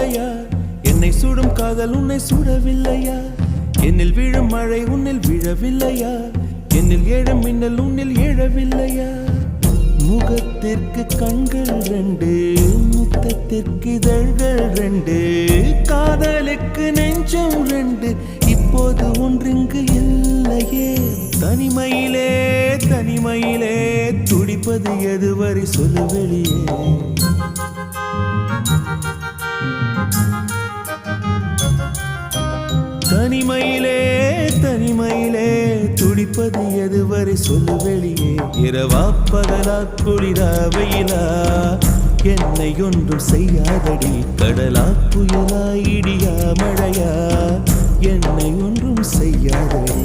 இல்லையா? என்னை சுடும் காதல் உன்னை சுடவில்லையா? என்னில் விழும் மழை உன்னில் விழவில்லையா? என்னில் ஏழும் மின்னல் உன்னில் எழவில்லையா? முகத்திற்கு கண்கள் ரெண்டு, முத்தத்திற்கு இதழ்கள் ரெண்டு, காதலுக்கு நெஞ்சம் ரெண்டு, இப்போது ஒன்றிங்கு இல்லையே. தனிமையிலே தனிமையிலே துடிப்பது எதுவரை சொல்லு வெளியே. தனிமையிலே தனிமையிலே துடிப்பது எதுவரை சொல்லு வெளியே. இரவா பகலா குளிரா வெயிலா என்னை ஒன்றும் செய்யாதடி. கடலா புயலா இடியா மழையா என்னை ஒன்றும் செய்யாதடி.